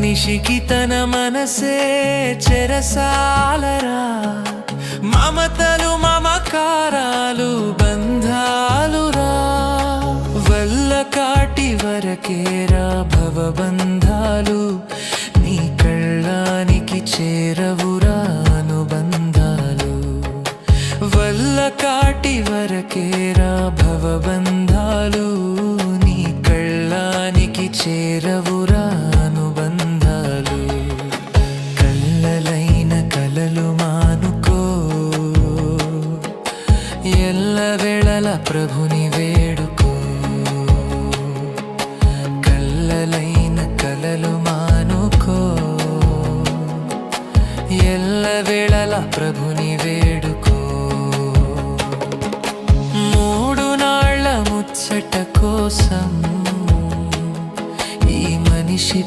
మనిషికి తన మనసే చెరసాలరా, మమతలు మమకారాలు బంధాలురా, వల్ల కాటి వరకేరా భవబంధాలు, నీ కళ్ళానికి చేరవురా అనుబంధాలు, వల్ల కాటి వరకేరా భవబంధాలు, నీ కళ్ళానికి చేరవురా అనుబంధాలు. కళ్ళలైన కలలు మానుకో, ఎల్లవేళల ప్రభుని వేడుకో. కళ్ళలైన కలలు మానుకో, ఎల్లవేళల ప్రభుని వేడుకో. మూడు నాళ్ళ ముచ్చట కోసం ఈ మనిషి